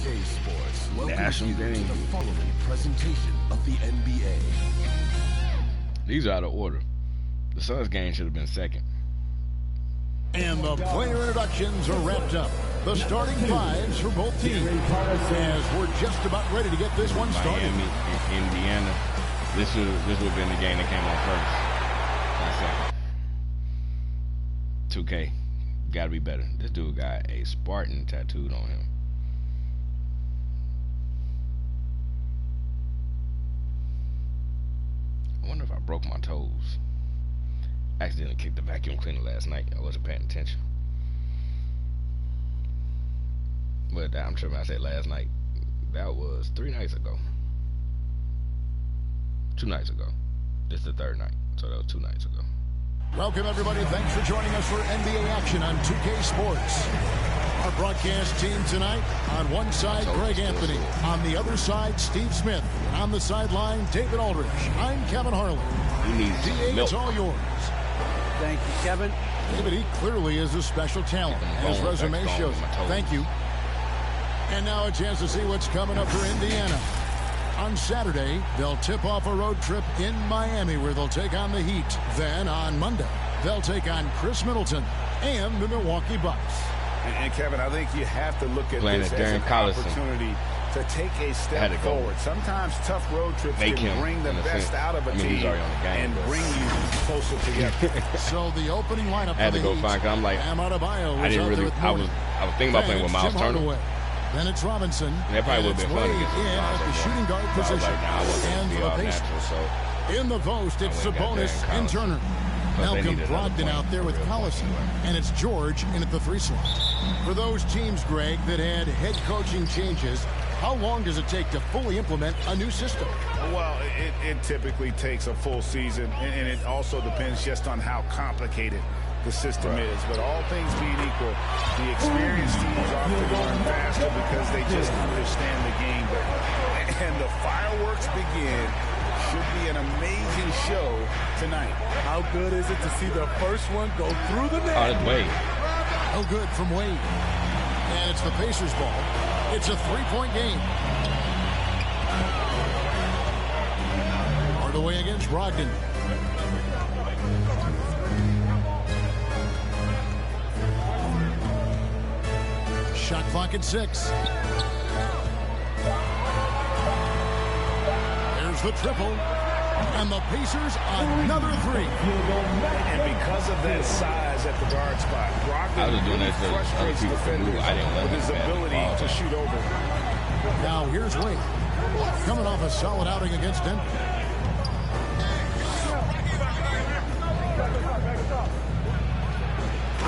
2K Sports welcomes you to the following presentation of the NBA. These are out of order. The Suns game should have been second. And the player introductions are wrapped up. The starting fives for both teams. As we're just about ready to get this one started. Miami and Indiana. This would have been the game that came on first. 2K. Gotta be better. This dude got a Spartan tattooed on him. I wonder if I broke my toes. I accidentally kicked the vacuum cleaner last night. I wasn't paying attention. But I'm sure when I said last night, that was 3 nights ago. 2 nights ago. This is the 3rd night. So that was 2 nights ago. Welcome, everybody. Thanks for joining us for NBA action on 2K Sports. Our broadcast team tonight, on one side, Greg Anthony. On the other side, Steve Smith. On the sideline, David Aldridge. I'm Kevin Harlan. DA, it's all yours. Thank you, Kevin. David, he clearly is a special talent. His resume shows it. Thank you. And now a chance to see what's coming up for Indiana. On Saturday, they'll tip off a road trip in Miami where they'll take on the Heat. Then on Monday, they'll take on Chris Middleton and the Milwaukee Bucks. And Kevin, I think you have to look at Playing this as Darren an Collison. opportunity to take a step forward. Sometimes tough road trips can bring the best out of a team and bring you closer together. So the opening lineup I had for to the go Heat. find, cause I'm like, Adebayo I didn't really, I was thinking about playing with Myles Turner. Then it's Robinson. That probably would have been fun against in at the shooting guard position. And for the Pacers. In the post, it's Sabonis and Turner. Malcolm Brogdan out there with Collison. And it's George in at the 3 slot. For those teams, Greg, that had head coaching changes, how long does it take to fully implement a new system? Well, it typically takes a full season, and it also depends just on how complicated the system is. But all things being equal, the experienced teams often learn faster because they just understand the game better. And the fireworks begin. Should be an amazing show tonight. How good is it to see the first one go through the net? Oh, that's Wade. No good from Wade. And it's the Pacers ball. It's a 3-point game. Hardaway against Brogdan. Shot clock at 6. There's the triple. And the Pacers another 3. And because of that size at the guard spot, Brogdan frustrates defenders with his ability to shoot over. Now here's Wade. Coming off a solid outing against Denver.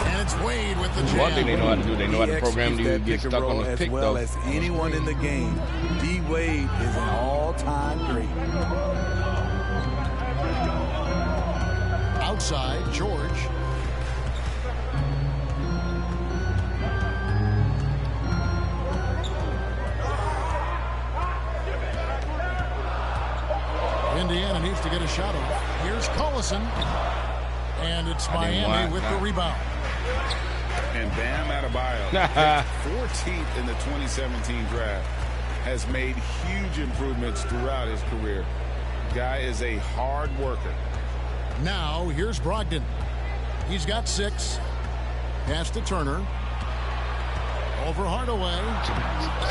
And it's Wade with the jam. One thing they know how to do, they know how to program you to get stuck on the pick, though. As anyone in the game, D. Wade is an all-time great. Outside, George. Indiana needs to get a shot off. Here's Collison. And it's Miami with the rebound. And Bam Adebayo, 14th in the 2017 draft, has made huge improvements throughout his career. Guy is a hard worker. Now, here's Brogdan. He's got 6. Pass to Turner. Over Hardaway.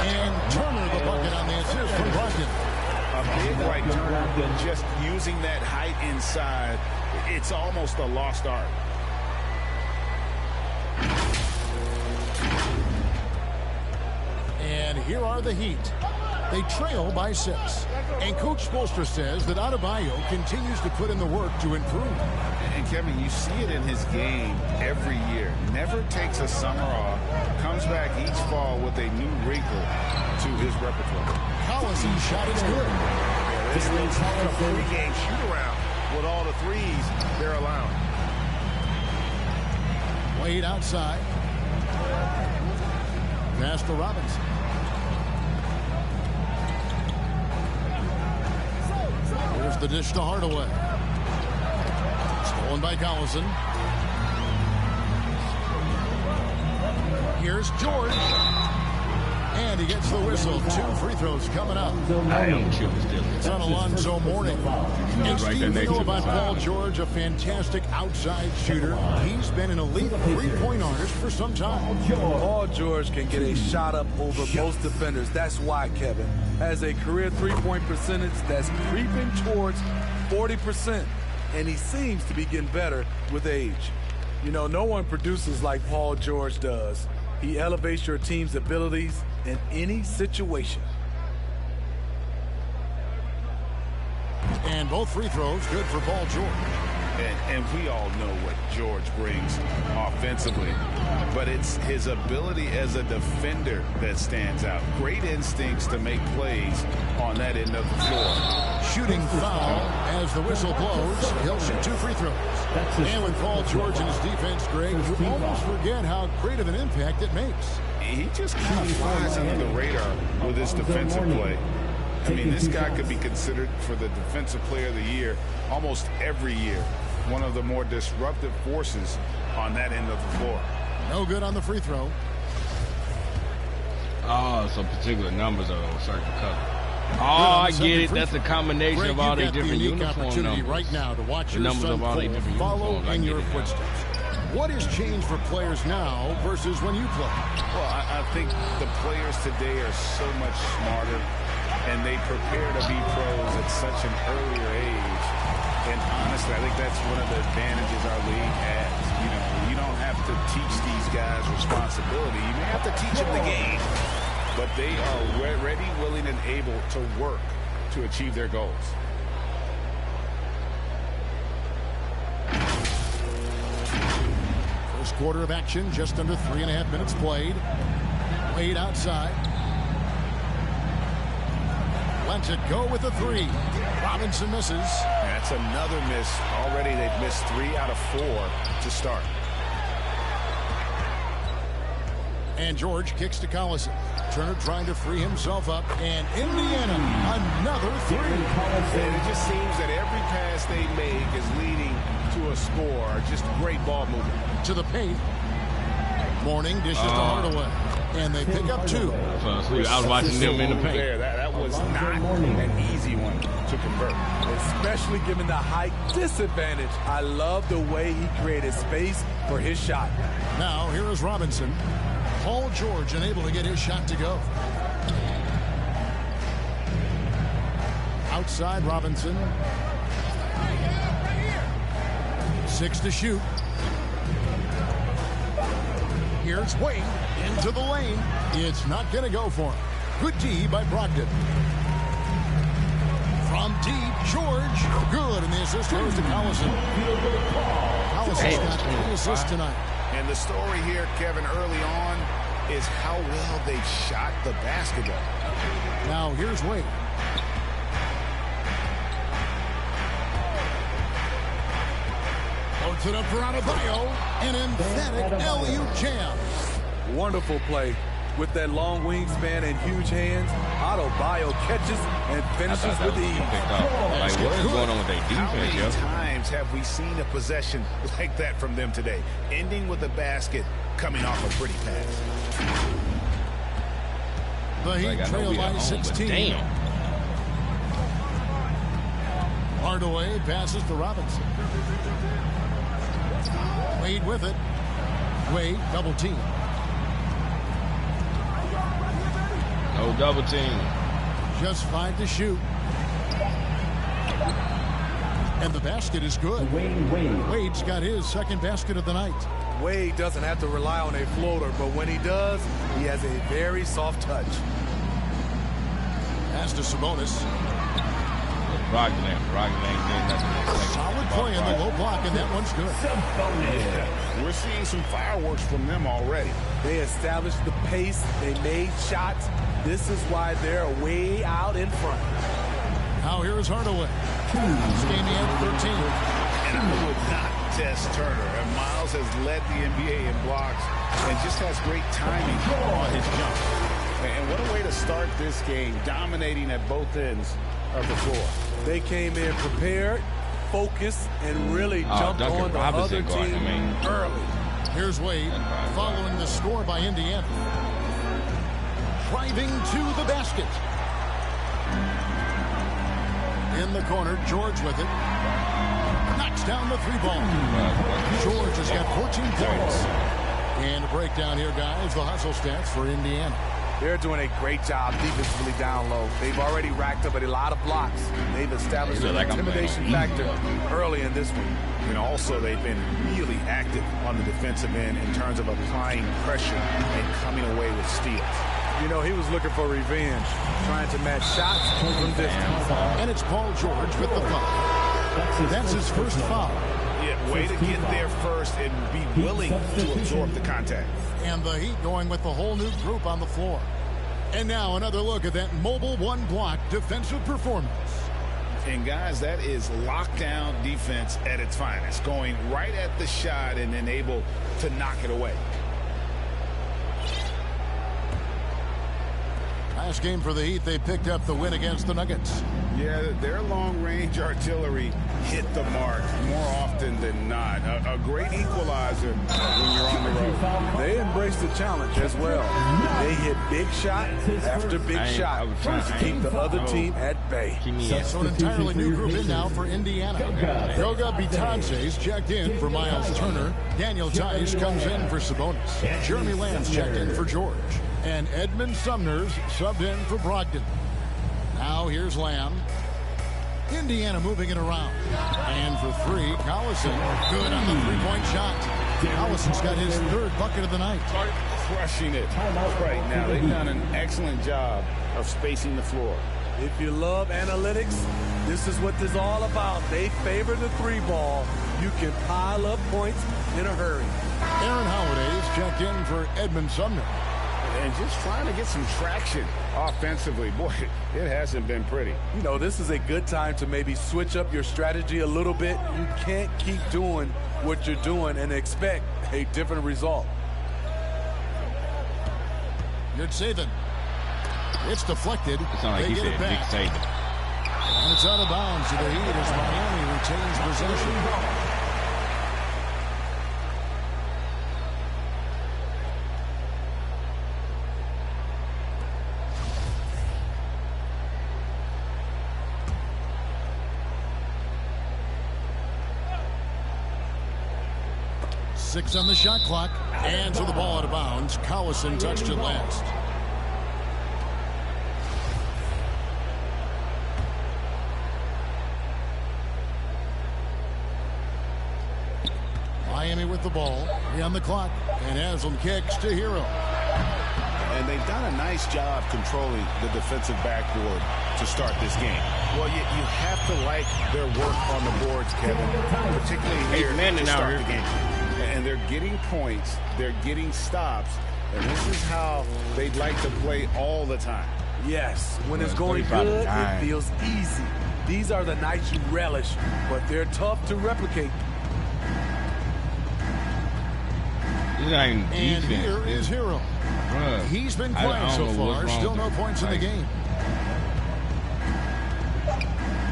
And Turner the bucket on the assist from Brogdan. A big like Turner, just using that height inside, it's almost a lost art. And here are the Heat. They trail by 6. And Coach Spoelstra says that Adebayo continues to put in the work to improve. And Kevin, you see it in his game every year. Never takes a summer off. Comes back each fall with a new wrinkle to his repertoire. Collison's shot is good. This is a three-game shoot-around with all the threes they're allowing. Wade outside. Pass to Robinson. Here's the dish to Hardaway. Stolen by Collison. Here's George. And he gets the whistle. 2 free throws coming up. I am sure still. It's on Alonzo Mourning. And Steve, we know about Paul George, a fantastic outside shooter. He's been an elite three-point artist for some time. Paul George can get a shot up over most defenders. That's why Kevin has a career three-point percentage that's creeping towards 40%. And he seems to be getting better with age. You know, no one produces like Paul George does. He elevates your team's abilities in any situation. And both free throws good for Paul George. And we all know what George brings offensively, but it's his ability as a defender that stands out. Great instincts to make plays on that end of the floor. Shooting foul as the whistle blows. He'll shoot 2 free throws. And with Paul George and his defense, Greg, you almost forget how great of an impact it makes. He just kind of flies under the radar with his defensive play. I mean, this guy could be considered for the Defensive Player of the Year almost every year. One of the more disruptive forces on that end of the floor. No good on the free throw. Oh, some particular numbers are on certain color. Oh, I get it. That's a combination Greg, of all these the different unique uniform opportunity numbers. right now to watch The your numbers son of all these Cole different follow uniforms. I in get your it now. footsteps. What has changed for players now versus when you played? Well, I think the players today are so much smarter, and they prepare to be pros at such an earlier age. And honestly, I think that's one of the advantages our league has. You know, you don't have to teach these guys responsibility. You may have to teach them the game, but they are ready, willing, and able to work to achieve their goals. First quarter of action, just under 3.5 minutes played. Wade outside. Lets it go with a 3. Robinson misses. That's another miss. Already they've missed 3 out of 4 to start. And George kicks to Collison. Turner trying to free himself up. And Indiana, another 3. And it just seems that every pass they make is leading to a score. Just great ball movement. To the paint. Mourning dishes to Hardaway. And they pick up 2. I was watching them in the paint. There, that was not an easy one to convert. Especially given the height disadvantage. I love the way he created space for his shot. Now, here is Robinson. Paul George unable to get his shot to go. Outside Robinson. 6 to shoot. Here's Wade into the lane. It's not going to go for him. Good D by Brogdan. From deep, George. Good, and the assist goes to Collison. Collison's got 3 assists tonight. And the story here, Kevin, early on is how well they shot the basketball. Now here's Wade. Puts it up for Adebayo. An emphatic LU jam. Wonderful play. With that long wingspan and huge hands, Adebayo catches and finishes with ease. Like, what is going on with their How defense, many yo? times have we seen a possession like that from them today? Ending with a basket, coming off a pretty pass. The Heat Like, I know trail we by at home, but 16. damn. Hardaway passes to Robinson. Wade with it. Wade double team. No double team. Just 5 to shoot. And the basket is good. Wade's got his second basket of the night. Wade doesn't have to rely on a floater, but when he does, he has a very soft touch. Pass to Sabonis. Brogdan ain't doing nothing. Solid play in the low block, and that one's good. Yeah, we're seeing some fireworks from them already. They established the pace. They made shots. This is why they're way out in front. Now here is Hardaway. Standing at 13. And I would not test Turner. And Myles has led the NBA in blocks and just has great timing on his jump. And what a way to start this game, dominating at both ends of the floor. They came in prepared, focused, and really jumped Duncan on the other team early. Here's Wade following the score by Indiana. driving to the basket. In the corner, George with it. Knocks down the three ball. George has got 14 points. And a breakdown here, guys. The hustle stats for Indiana. They're doing a great job defensively down low. They've already racked up a lot of blocks. They've established an intimidation factor early in this one. And also, they've been really active on the defensive end in terms of applying pressure and coming away with steals. You know, he was looking for revenge, trying to match shots from distance. And it's Paul George with the foul. That's his first foul. Yeah, way to get there first and be willing to absorb the contact. And the Heat going with the whole new group on the floor. And now another look at that mobile one-block defensive performance. And, guys, that is lockdown defense at its finest, going right at the shot and then able to knock it away. Last game for the Heat, they picked up the win against the Nuggets. Yeah, their long-range artillery hit the mark more often than not. A great equalizer when you're on the road. They embraced the challenge as well. They hit big shot after big shot to keep the other team at bay. So an entirely new group in now for Indiana. Goga Bitance's checked in for Myles Turner. Daniel Tice comes in for Sabonis. Jeremy Lamb's checked in for George. And Edmund Sumner's subbed in for Brogdan. Now here's Lamb. Indiana moving it around. And for three, Collison. Good on the three-point shot. Collison's got his third bucket of the night. Crushing it right now. They've done an excellent job of spacing the floor. If you love analytics, this is what this is all about. They favor the three ball. You can pile up points in a hurry. Aaron Holiday's checked in for Edmund Sumner. And just trying to get some traction offensively. Boy, it hasn't been pretty. You know, this is a good time to maybe switch up your strategy a little bit. You can't keep doing what you're doing and expect a different result. Good saving. It's deflected. It's not like they get it back. And it's out of bounds to the Heat as Miami retains possession. Six on the shot clock. And to the ball out of bounds. Collison touched it last. Miami with the ball. On the clock. And Haslam kicks to Herro. And they've done a nice job controlling the defensive backboard to start this game. Well, you have to like their work on the boards, Kevin, particularly here to start the game. And they're getting points, they're getting stops, and this is how they'd like to play all the time. Yes, when it's going good, it feels easy. These are the nights you relish, but they're tough to replicate. And here is Herro. He's been quiet so far, still no points in the game.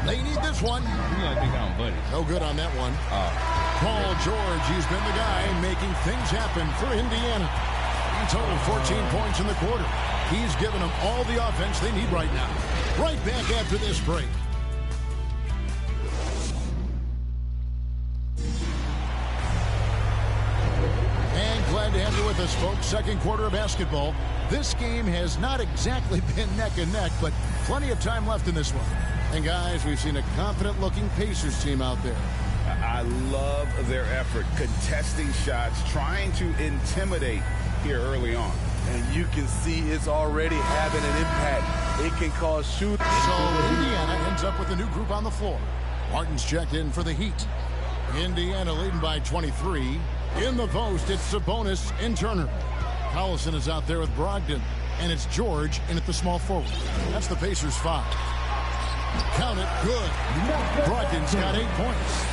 They need this one. No good on that one. Paul George, he's been the guy making things happen for Indiana. He totaled 14 points in the quarter. He's given them all the offense they need right now. Right back after this break. And glad to have you with us, folks. Second quarter of basketball. This game has not exactly been neck and neck, but plenty of time left in this one. And guys, we've seen a confident-looking Pacers team out there. I love their effort, contesting shots, trying to intimidate here early on. And you can see it's already having an impact. It can cause shooting. So Indiana ends up with a new group on the floor. Martin's checked in for the Heat. Indiana leading by 23. In the post, it's Sabonis and Turner. Collison is out there with Brogdan. And it's George in at the small forward. That's the Pacers' foul. Count it. Good. Brogdan's got 8 points.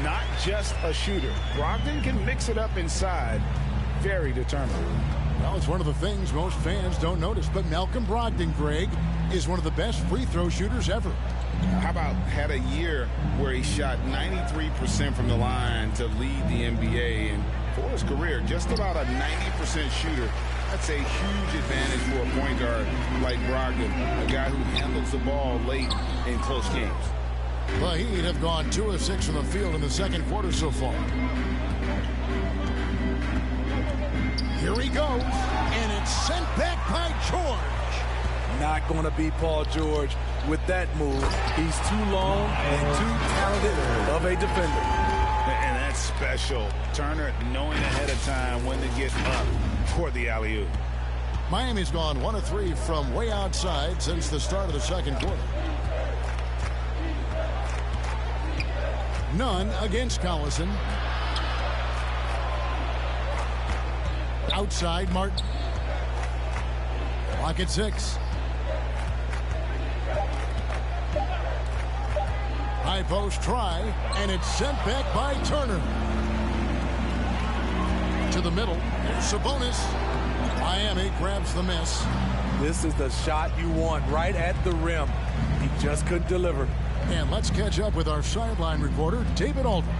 Not just a shooter. Brogdan can mix it up inside. Very determined. Well, it's one of the things most fans don't notice, but Malcolm Brogdan, Greg, is one of the best free throw shooters ever. How about had a year where he shot 93% from the line to lead the NBA, and for his career, just about a 90% shooter That's a huge advantage for a point guard like Brogdan, a guy who handles the ball late in close games. The Heat have gone 2 of 6 from the field in the second quarter so far. Here he goes, and it's sent back by George. Not going to be Paul George with that move. He's too long and too talented of a defender. And that's special. Turner knowing ahead of time when to get up for the alley-oop. Miami's gone 1 of 3 from way outside since the start of the second quarter. None against Collison. Outside Martin. Clock at 6. High post try, and it's sent back by Turner. To the middle. Here's Sabonis. Miami grabs the miss. This is the shot you want right at the rim. He just couldn't deliver. And let's catch up with our sideline reporter, David Aldridge.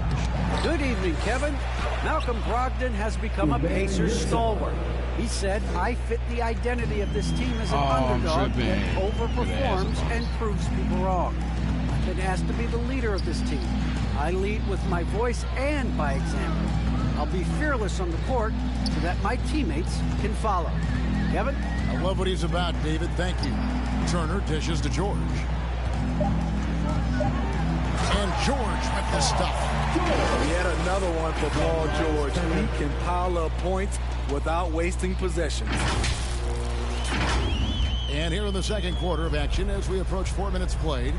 Good evening, Kevin. Malcolm Brogdan has become a Pacers stalwart. He said, I fit the identity of this team as an underdog that overperforms and proves people wrong. I've been asked to be the leader of this team. I lead with my voice and by example. I'll be fearless on the court so that my teammates can follow. Kevin? I love what he's about, David. Thank you. Turner dishes to George. And George with the stuff. Yet another one for Paul George. He can pile up points without wasting possessions. And here in the second quarter of action, as we approach 4 minutes played,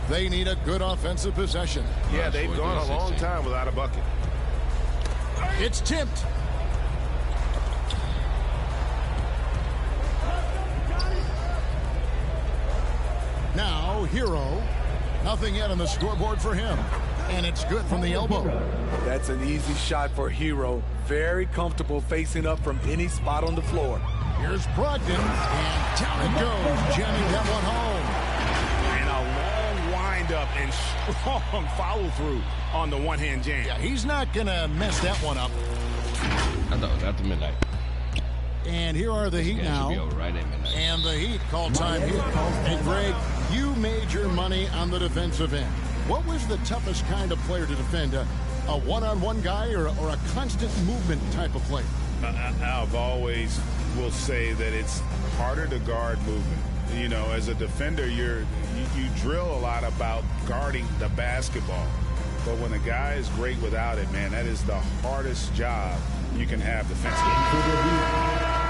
they need a good offensive possession. Yeah, they've gone a long time without a bucket. It's tipped. Now, Herro. Nothing yet on the scoreboard for him. And it's good from the elbow. That's an easy shot for Herro. Very comfortable facing up from any spot on the floor. Here's Brogdan. And down it goes, jamming that one home. And a long wind-up and strong follow-through on the one-hand jam. Yeah, he's not going to mess that one up. I thought it was after midnight. And here are the Heat now. Should be over right at midnight. And the Heat call time here. And Greg, you made your money on the defensive end. What was the toughest kind of player to defend? A one-on-one guy or a constant movement type of player? I've always will say that it's harder to guard movement. You know, as a defender, you drill a lot about guarding the basketball. But when a guy is great without it, man, that is the hardest job you can have defensively.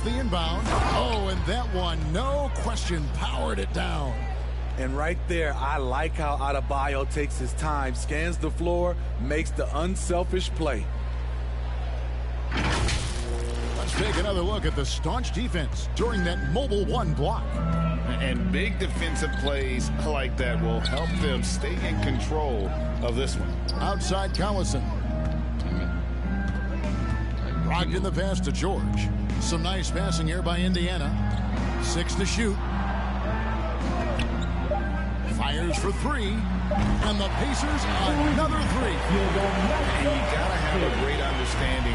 The inbound. Oh, and that one, no question, powered it down. And right there, I like how Adebayo takes his time, scans the floor, makes the unselfish play. Let's take another look at the staunch defense during that mobile one block. And big defensive plays like that will help them stay in control of this one. Outside Collison. Brogdan the pass to George. Some nice passing here by Indiana. 6 to shoot. Fires for 3. And the Pacers another 3. And you got to have a great understanding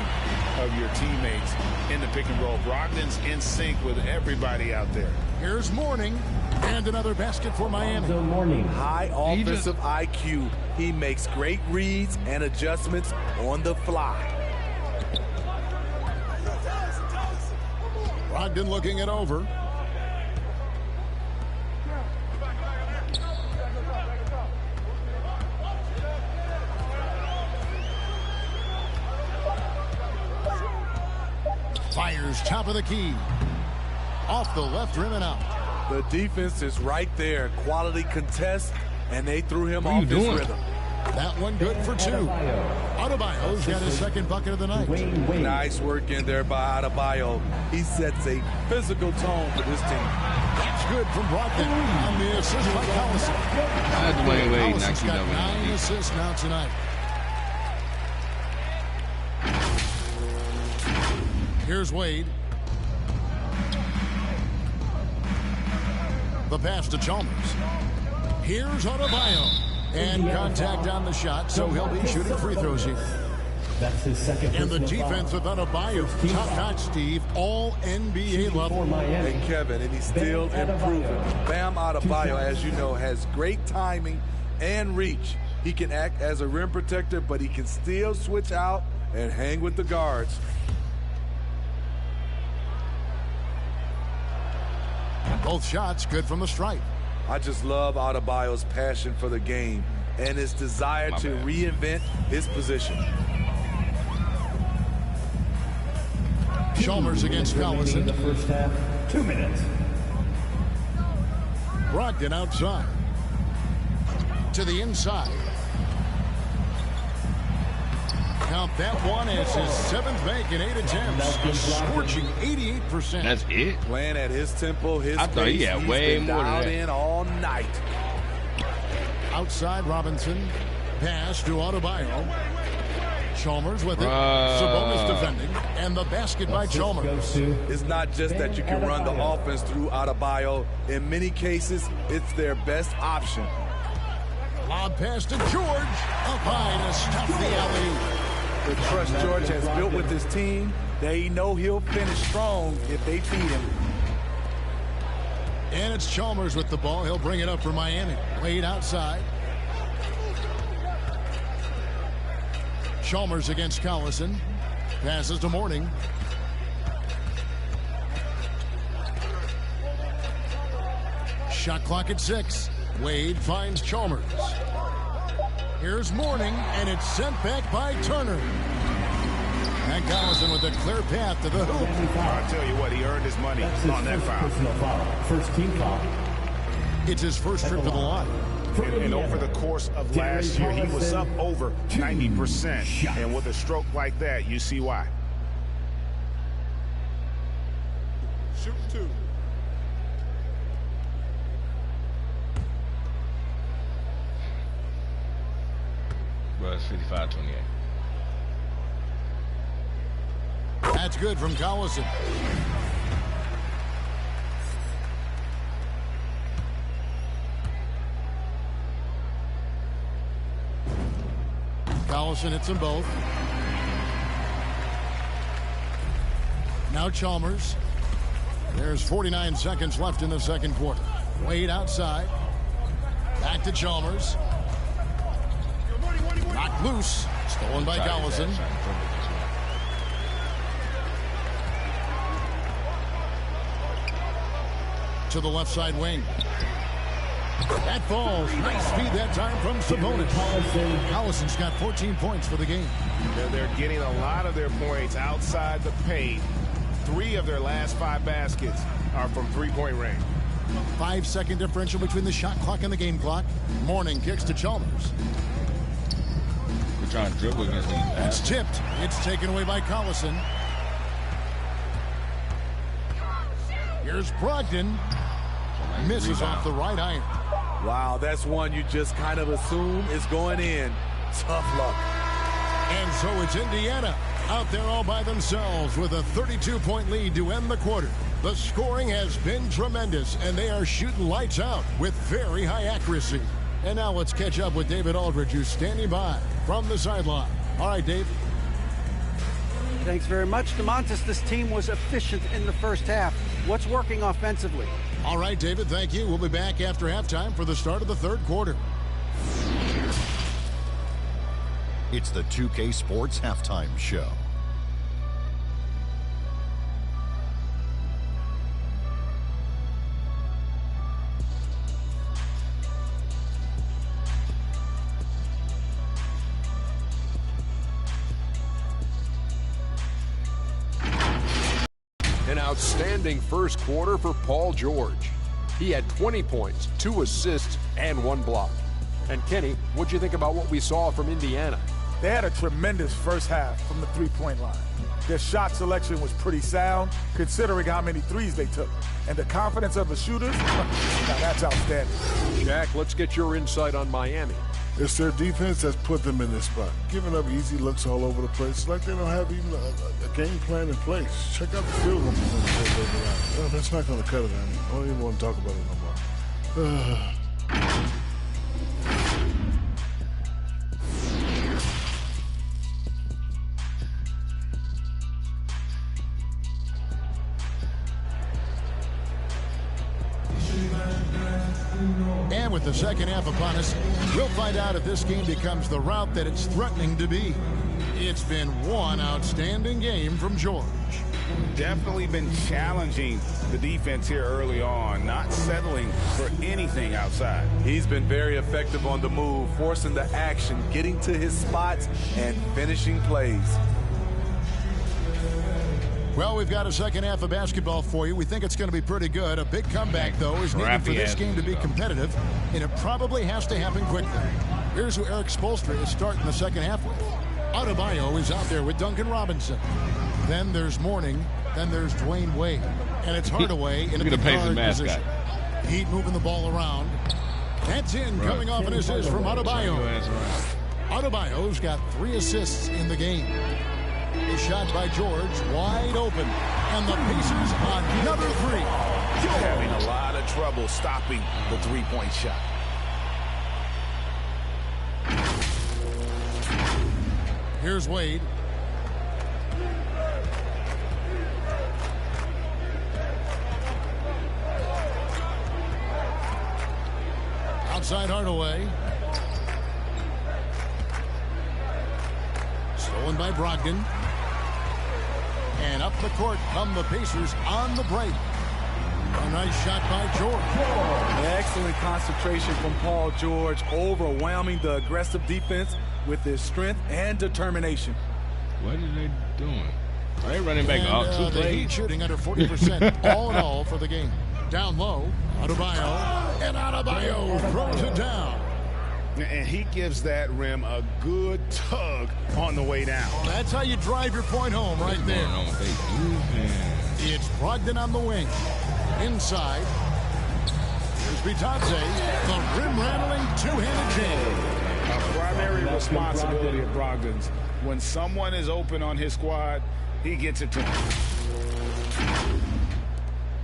of your teammates in the pick and roll. Brogdan's in sync with everybody out there. Here's Mourning. And another basket for Miami. Mourning. High offensive IQ. He makes great reads and adjustments on the fly. Brogdan looking it over. Fires top of the key. Off the left rim and out. The defense is right there. Quality contest, and they threw him off his rhythm. That one good for 2. Adebayo's got his second bucket of the night. Nice work in there by Adebayo. He sets a physical tone for this team. That's good from Brogdan on the assist by Collison. Dwyane Wade Collison's got 9 assists now tonight. Here's Wade. The pass to Chalmers. Here's Adebayo. And contact on the shot, so he'll be shooting free throws here. That's his second. And the defense of Adebayo, top-notch, Steve, all NBA level. Hey, Kevin, and he's still improving. Bam Adebayo, as you know, has great timing and reach. He can act as a rim protector, but he can still switch out and hang with the guards. Both shots good from the stripe. I just love Adebayo's passion for the game and his desire to reinvent his position. Chalmers against Collison. In the first half, 2 minutes. Brogdan outside. To the inside. Count that one as his 7th make in 8 attempts. A scorching 88%. That's it? Playing at his tempo, his I thought he pace, had way more than dialed that. in all night. Outside Robinson. Pass to Adebayo. Chalmers with it. Sabonis defending. And the basket by Chalmers. It's not just that you can run the offense through Adebayo. In many cases, it's their best option. Lob pass to George. Up high to stop the alley. The trust George has built with his team, they know he'll finish strong if they feed him. And it's Chalmers with the ball. He'll bring it up for Miami. Wade outside. Chalmers against Collison. Passes to Mourning. Shot clock at 6. Wade finds Chalmers. Here's Mourning, and it's sent back by Turner. And Collison with a clear path to the hoop. I'll tell you what, he earned his money on that foul. Personal foul. First team foul. It's his first trip to the line. And over the course of last year, he was up over 90%. And with a stroke like that, you see why. Shoot 2. Bro, it's 55-28. That's good from Collison. Collison hits them both. Now Chalmers. There's 49 seconds left in the second quarter. Wade outside. Back to Chalmers. Knocked loose. Stolen by Collison. To the left side wing. That falls. Nice speed that time from Sabonis. Collison's got 14 points for the game. They're getting a lot of their points outside the paint. 3 of their last 5 baskets are from three-point range. 5-second differential between the shot clock and the game clock. Mourning kicks to Chalmers. We're trying to dribble against these guys. It's tipped. It's taken away by Collison. Here's Brogdan. Misses off the right iron. Wow, that's one you just kind of assume is going in. Tough luck. And so it's Indiana out there all by themselves with a 32-point lead to end the quarter. The scoring has been tremendous, and they are shooting lights out with very high accuracy. And now let's catch up with David Aldridge, who's standing by from the sideline. All right, Dave. Thanks very much, Damontis. This team was efficient in the first half. What's working offensively? All right, David, thank you. We'll be back after halftime for the start of the third quarter. It's the 2K Sports Halftime Show. An outstanding first quarter for Paul George. He had 20 points, 2 assists, and 1 block. And Kenny, what'd you think about what we saw from Indiana? They had a tremendous first half from the three-point line. Their shot selection was pretty sound, considering how many threes they took. And the confidence of the shooters, now that's outstanding. Jack, let's get your insight on Miami. It's their defense that's put them in this spot. Giving up easy looks all over the place. It's like they don't have even a game plan in place. Check out the field goal percentage. Oh, that's not going to cut it. I don't even want to talk about it no more. with the second half upon us. We'll find out if this game becomes the route that it's threatening to be. It's been one outstanding game from George. Definitely been challenging the defense here early on, not settling for anything outside. He's been very effective on the move, forcing the action, getting to his spots, and finishing plays. Well, we've got a second half of basketball for you. We think it's going to be pretty good. A big comeback, though, is needed for this game to be competitive, and it probably has to happen quickly. Here's who Eric Spoelstra is starting the second half with. Adebayo is out there with Duncan Robinson. Then there's Mourning. Then there's Dwyane Wade. And it's Hardaway in the guard position. Heat moving the ball around. That's in, coming off an assist from Adebayo. Adebayo's got 3 assists in the game. A shot by George, wide open. And the Pacers on another 3. Having a lot of trouble stopping the three-point shot. Here's Wade. Outside Hardaway. Stolen by Brogdan. And up the court come the Pacers on the break. A nice shot by George. Excellent concentration from Paul George, overwhelming the aggressive defense with his strength and determination. What are they doing? Are they running back off 2 the Heat shooting under 40% all in all for the game. Down low, Adebayo, and Adebayo throws it down. And he gives that rim a good tug on the way down. That's how you drive your point home right there. It's Brogdan on the wing. Inside. Here's Bitadze, the rim-rattling two-handed jam. A primary responsibility of Brogdan's. When someone is open on his squad, he gets it to him.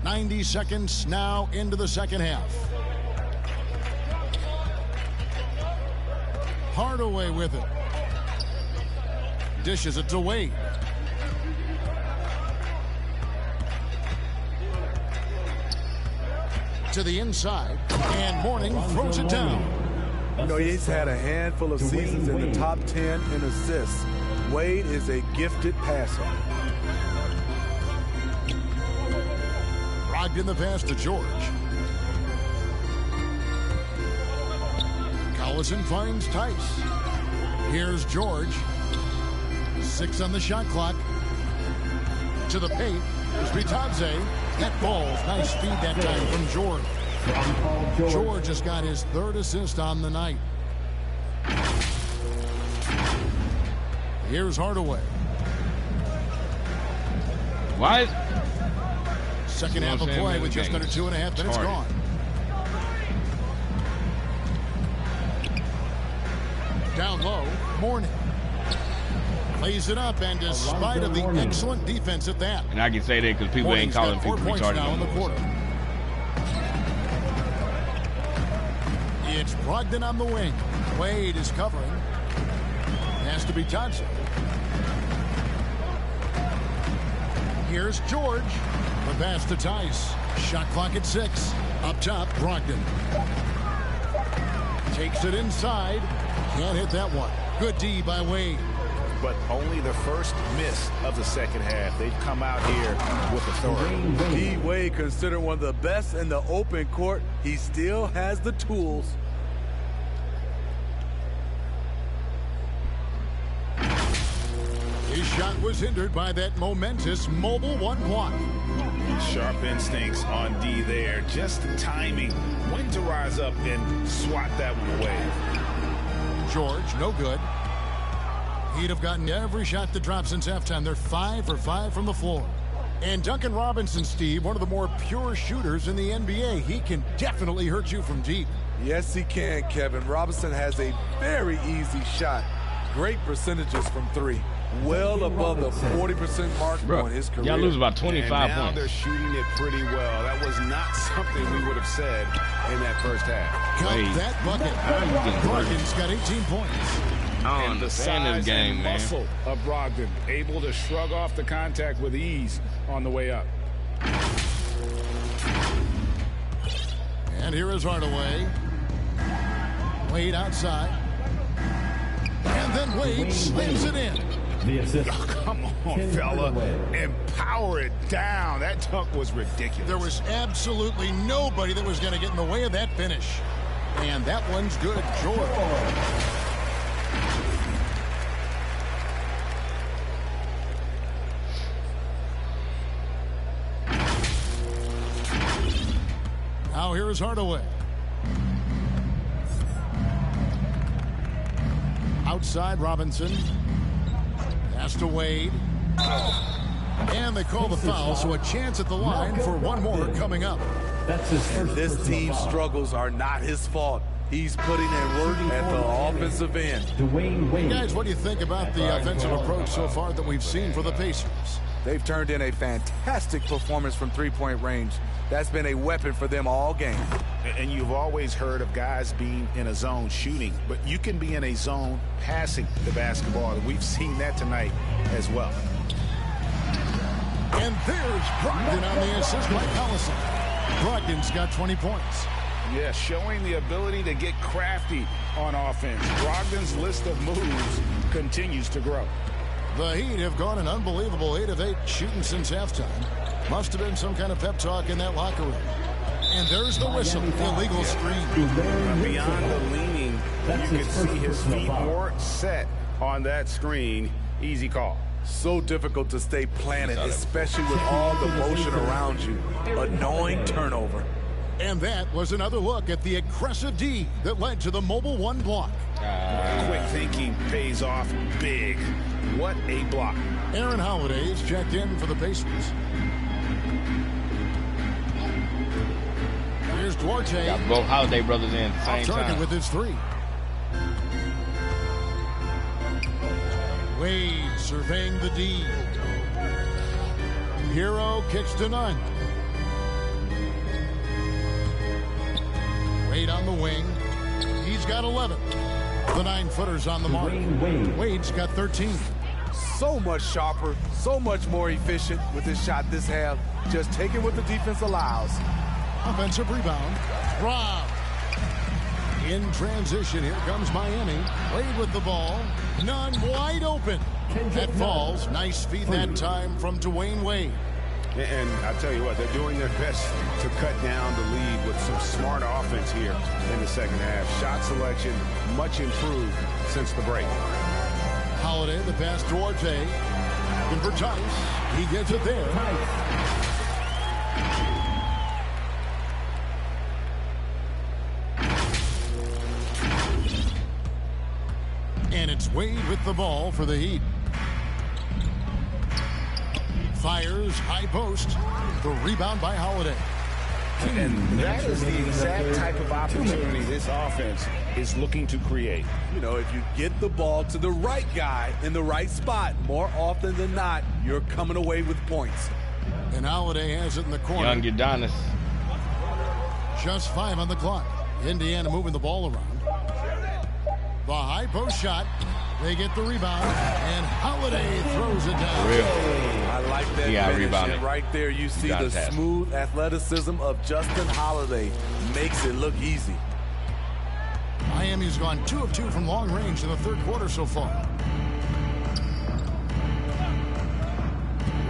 90 seconds now into the second half. Hardaway with it. Dishes it to Wade. To the inside. And Mourning throws it down. You know, he's had a handful of seasons in the top 10 in assists. Wade is a gifted passer. Brogdan the pass to George. Collison finds Tice. Here's George. 6 on the shot clock. To the paint. Here's Bitadze. That ball's nice speed that time from George. George has got his 3rd assist on the night. Here's Hardaway. Why? Second half of play with just under 2.5 minutes gone. Down low, Mourning. Plays it up, and despite of the excellent defense at that. And I can say that because people ain't calling people retarded now in the quarter. It's Brogdan on the wing. Wade is covering. Has to be Johnson. Here's George. The pass to Tice. Shot clock at 6. Up top, Brogdan. Takes it inside. Can't hit that one. Good D by Wade. But only the first miss of the second half. They've come out here with authority. Wade, considered one of the best in the open court, he still has the tools. His shot was hindered by that momentous mobile 1 block. Sharp instincts on D there. Just the timing. When to rise up and swat that one away. George, no good. He'd have gotten every shot that dropped since halftime. They're 5 for 5 from the floor. And Duncan Robinson, Steve, one of the more pure shooters in the NBA. He can definitely hurt you from deep. Yes, he can, Kevin. Robinson has a very easy shot. Great percentages from 3. Well above the 40% mark on his career. Y'all lose about 25 and now points. They're shooting it pretty well. That was not something we would have said in that first half. Count that bucket. Brogdan's got 18 points. And the size and muscle of Brogdan, able to shrug off the contact with ease on the way up. And here is Hardaway. Wade outside. And then Wade slams it in. The assist. Oh, come on, fella. And power it down. That dunk was ridiculous. There was absolutely nobody that was going to get in the way of that finish. And that one's good. George. Now here is Hardaway. Outside Robinson. Pass to Wade. And they call the foul, so a chance at the line for one more coming up. That's his first. This team's struggles are not his fault. He's putting in work at the offensive end. Dwyane Wade. Guys, what do you think about the offensive approach so far that we've seen for the Pacers? They've turned in a fantastic performance from three-point range. That's been a weapon for them all game. And you've always heard of guys being in a zone shooting, but you can be in a zone passing the basketball, and we've seen that tonight as well. And there's Brogdan on the assist by Collison. Brogdan's got 20 points. Yeah, showing the ability to get crafty on offense. Brogdan's list of moves continues to grow. The Heat have gone an unbelievable 8 of 8 shooting since halftime. Must have been some kind of pep talk in that locker room. And there's the whistle, illegal screen. Beyond the leaning, you can see his feet more set on that screen. Easy call. So difficult to stay planted, especially with all the motion around you. Annoying turnover. And that was another look at the aggressive D that led to the mobile one block. Quick thinking pays off big. What a block. Aaron Holiday is checked in for the Pacers. Here's Duarte. Got both Holiday brothers in at the same target time. with his 3. Wade surveying the D. Herro kicks to none. Wade on the wing. He's got 11. The 9-footer's on the mark. Wade's got 13. So much sharper, so much more efficient with his shot this half. Just taking what the defense allows. Offensive rebound. Rob. In transition, here comes Miami. Wade with the ball. None wide open. That falls. Nice feed that time from Dwyane Wade. And I tell you what, they're doing their best to cut down the lead with some smart offense here in the second half. Shot selection much improved since the break. Holiday, the pass to Duarte. Looking for Tice. He gets it there. And it's Wade with the ball for the Heat. Fires, high post. The rebound by Holiday. And that is the exact type of opportunity this offense is looking to create. You know, if you get the ball to the right guy in the right spot, more often than not, you're coming away with points. And Holiday has it in the corner. Young Udonis. Just 5 on the clock. Indiana moving the ball around. The high post shot. They get the rebound, and Holiday throws it down. I like that finish, and right there you see the smooth athleticism of Justin Holiday. Makes it look easy. Miami's gone 2 of 2 from long range in the third quarter so far.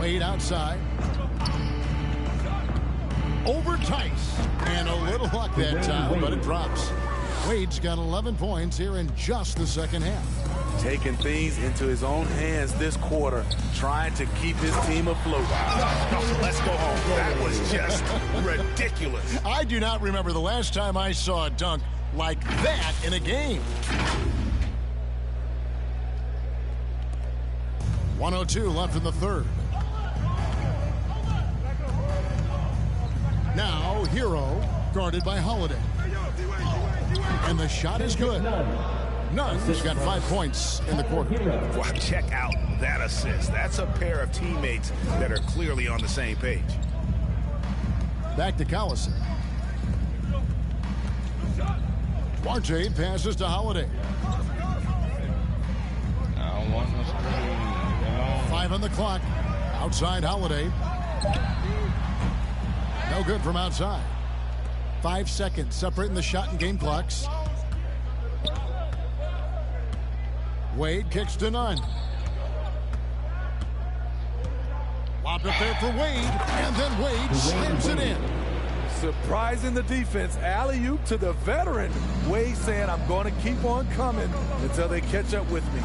Wade outside. Over Tice. And a little luck that time, but it drops. Wade's got 11 points here in just the second half. Taking things into his own hands this quarter, trying to keep his team afloat. Let's go home. That was just ridiculous. I do not remember the last time I saw a dunk like that in a game. 1:02 left in the third. Now Herro guarded by Holiday. And the shot is good. Nunn's got 5 points in the quarter. Wow, check out that assist. That's a pair of teammates that are clearly on the same page. Back to Collison. Duarte passes to Holiday. I don't want no screen. 5 on the clock. Outside Holiday. No good from outside. 5 seconds separating the shot and game clocks. Wade kicks to none. Lob it there for Wade, and then Wade slams it in. Surprising the defense. Alley-oop to the veteran. Wade saying, I'm going to keep on coming until they catch up with me.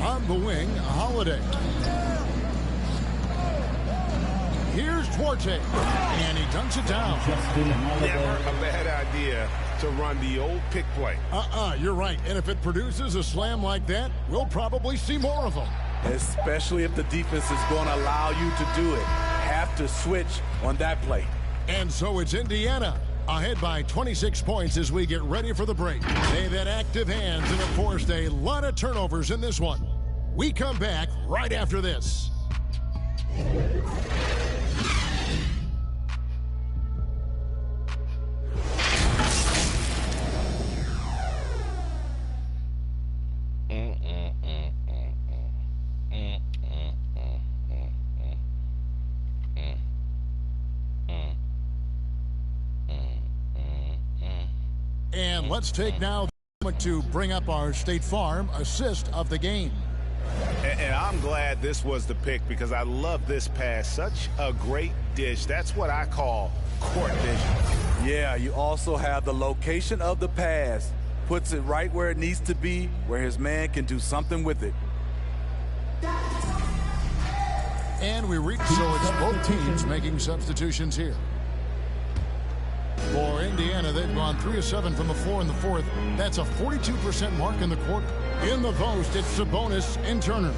On the wing, Holiday. Here's Duarte, and he dunks it down. Never a bad idea to run the old pick play. You're right. And if it produces a slam like that, we'll probably see more of them. Especially if the defense is going to allow you to do it. Have to switch on that play. And so it's Indiana ahead by 26 points as we get ready for the break. They've had active hands and, of course, a lot of turnovers in this one. We come back right after this. And let's take now the moment to bring up our State Farm assist of the game. And I'm glad this was the pick because I love this pass. Such a great dish. That's what I call court vision. Yeah, you also have the location of the pass. Puts it right where it needs to be, where his man can do something with it. And we reach, so it's both teams making substitutions here. For Indiana, they've gone 3 of 7 from the floor in the fourth. That's a 42% mark in the quarter. In the post, it's Sabonis and Turner.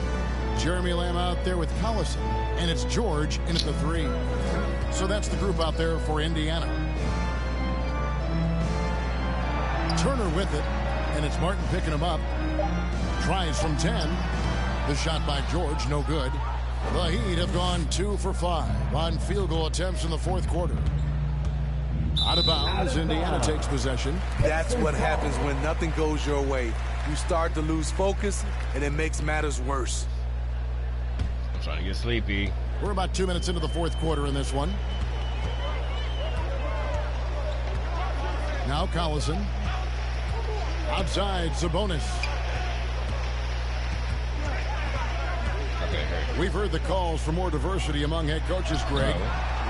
Jeremy Lamb out there with Collison, and it's George in at the 3. So that's the group out there for Indiana. Turner with it, and it's Martin picking him up. Tries from 10. The shot by George, no good. The Heat have gone 2 for 5 on field goal attempts in the fourth quarter. Out of bounds, Indiana takes possession. That's what happens when nothing goes your way. You start to lose focus, and it makes matters worse. I'm trying to get sleepy. We're about 2 minutes into the fourth quarter in this one. Now Collison. Outside, Sabonis. We've heard the calls for more diversity among head coaches, Greg.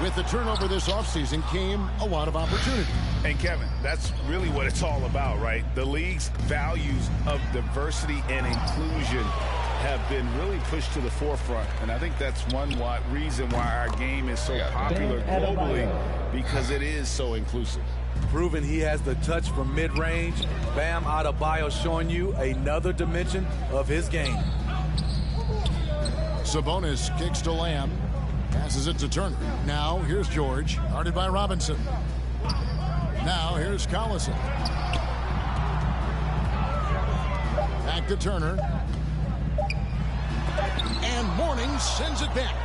With the turnover this offseason came a lot of opportunity. And Kevin, that's really what it's all about, right? The league's values of diversity and inclusion have been really pushed to the forefront. And I think that's one reason why our game is so popular globally, because it is so inclusive. Proving he has the touch from mid-range. Bam Adebayo showing you another dimension of his game. Sabonis kicks to Lamb. Passes it to Turner. Now here's George. Guarded by Robinson. Now here's Collison. Back to Turner. And Mourning sends it back.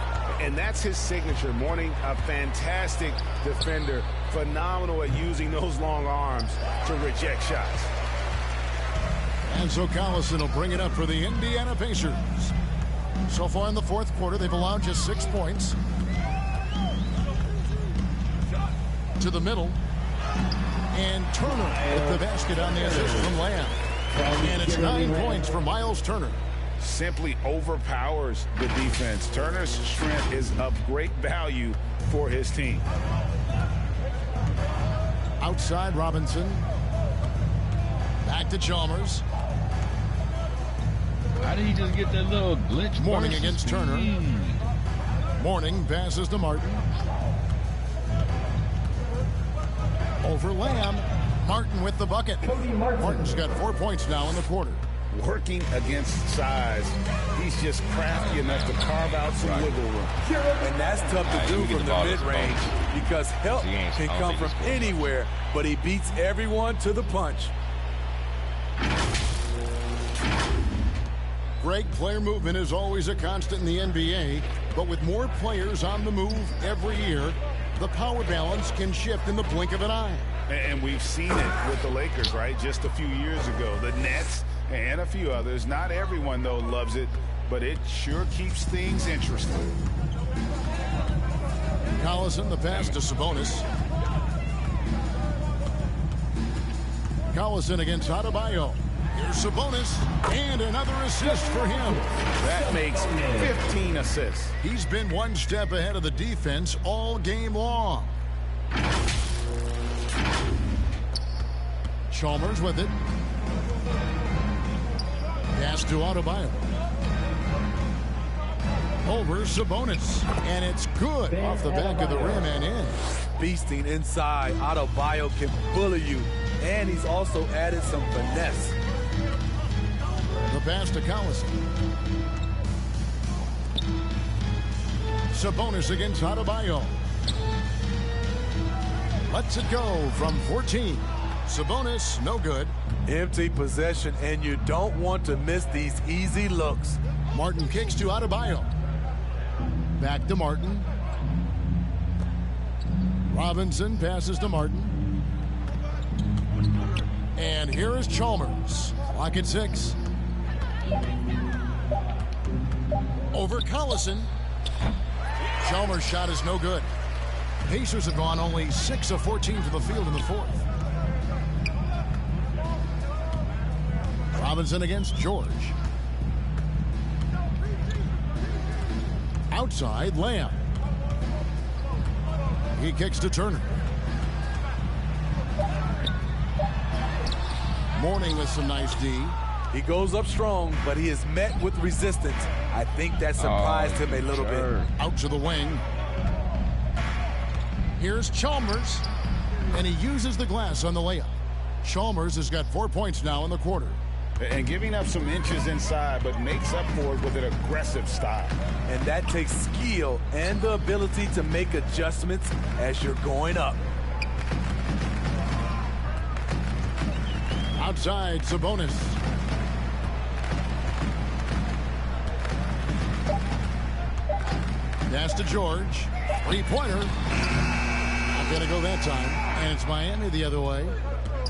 And that's his signature. Mourning, a fantastic defender. Phenomenal at using those long arms to reject shots. And so Collison will bring it up for the Indiana Pacers. So far in the fourth quarter, they've allowed just 6 points. To the middle. And Turner with the basket on the assist from Lamb. And it's 9 points for Myles Turner. Simply overpowers the defense. Turner's strength is of great value for his team. Outside Robinson. Back to Chalmers. How did he just get that little glitch? Mourning against Turner. Mourning passes to Martin. Over Lamb. Martin with the bucket. Martin's got 4 points now in the quarter. Working against size, he's just crafty enough to carve out some wiggle room. And that's tough to do from the mid-range because help can come from anywhere, but he beats everyone to the punch. Greg, player movement is always a constant in the NBA, but with more players on the move every year, the power balance can shift in the blink of an eye. And we've seen it with the Lakers, right? Just a few years ago. The Nets and a few others. Not everyone, though, loves it, but it sure keeps things interesting. Collison, the pass to Sabonis. Collison against Adebayo. Here's Sabonis, and another assist for him. That makes 15 assists. He's been one step ahead of the defense all game long. Chalmers with it. Pass to Adebayo. Over Sabonis. And it's good off the back of the rim and in. Beasting inside. Adebayo can bully you. And he's also added some finesse. The pass to Collison. Sabonis against Adebayo. Lets it go from 14. Sabonis, no good. Empty possession, and you don't want to miss these easy looks. Martin kicks to Adebayo. Back to Martin. Robinson passes to Martin. And here is Chalmers. Clock at 6. Over Collison. Chalmers' shot is no good. Pacers have gone only 6 of 14 from the field in the fourth. Robinson against George. Outside, Lamb. He kicks to Turner. Mourning with some nice D. He goes up strong, but he is met with resistance. I think that surprised him a little bit. Out to the wing. Here's Chalmers, and he uses the glass on the layup. Chalmers has got 4 points now in the quarter. And giving up some inches inside, but makes up for it with an aggressive style. And that takes skill and the ability to make adjustments as you're going up. Outside, Sabonis. Pass to George. Three-pointer. Not going to go that time. And it's Miami the other way.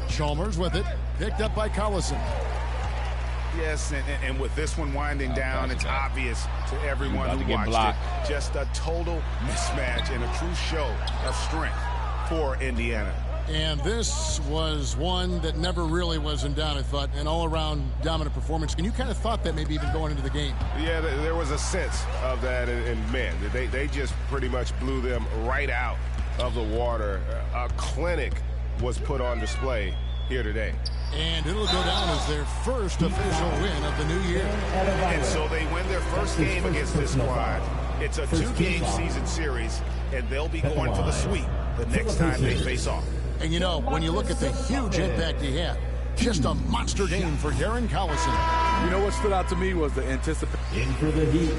Chalmers with it. Picked up by Collison. Yes, and with this one winding down, it's obvious to everyone who watched it. Just a total mismatch and a true show of strength for Indiana. And this was one that never really was in doubt, I thought, an all-around dominant performance. And you kind of thought that maybe even going into the game. Yeah, there was a sense of that, and man, they just pretty much blew them right out of the water. A clinic was put on display here today. And it'll go down as their first official win of the new year. And so they win their first game against this squad. It's a 2-game season series, and they'll be going for the sweep the next time they face off. And you know, when you look at the huge impact he had, just a monster game for Darren Collison. You know what stood out to me was the anticipation. In for the Heat.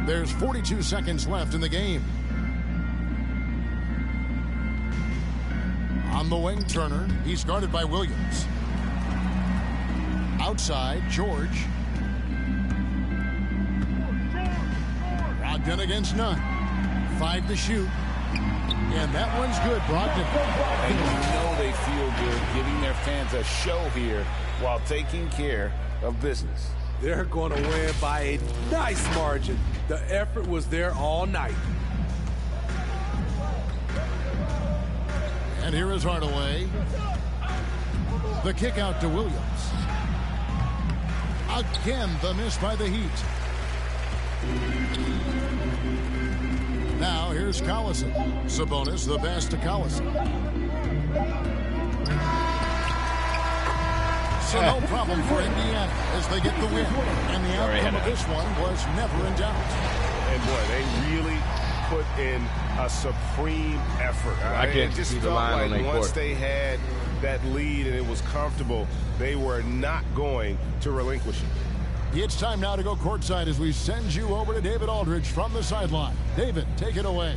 There's 42 seconds left in the game. On the wing, Turner. He's guarded by Williams. Outside, George. Brogdan against none. 5 to shoot. And that one's good, Brogdan. And you know they feel good giving their fans a show here while taking care of business. They're going to win by a nice margin. The effort was there all night. And here is Hardaway. The kick out to Williams. Again, the miss by the Heat. Now here's Collison. Sabonis, the pass to Collison. So no problem for Indiana as they get the win. And the outcome of this one was never in doubt. And boy, they really put in a supreme effort. It just felt like once they had that lead and it was comfortable, they were not going to relinquish it. It's time now to go courtside as we send you over to David Aldridge from the sideline. David, take it away.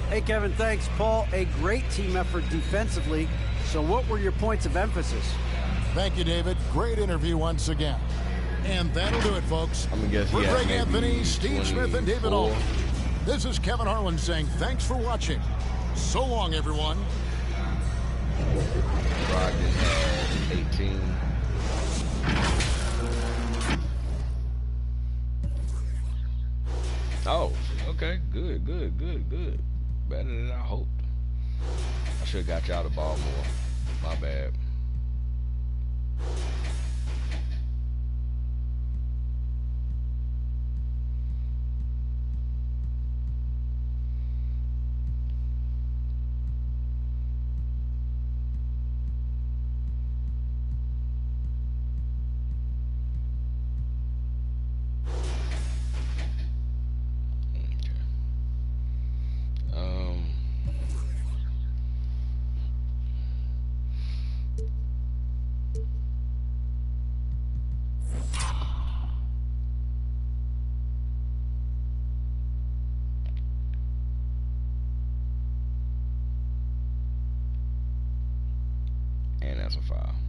Hey, Kevin, thanks. Paul, a great team effort defensively. So what were your points of emphasis? Thank you, David. Great interview once again. And that'll do it, folks. I'm gonna guess for Greg Anthony, Steve Smith, and David Aldridge. This is Kevin Harlan saying thanks for watching. So long, everyone. Brogdan had 18. Oh, okay. Good. better than I hoped. I should have got y'all the ball more. My bad. And that's a foul.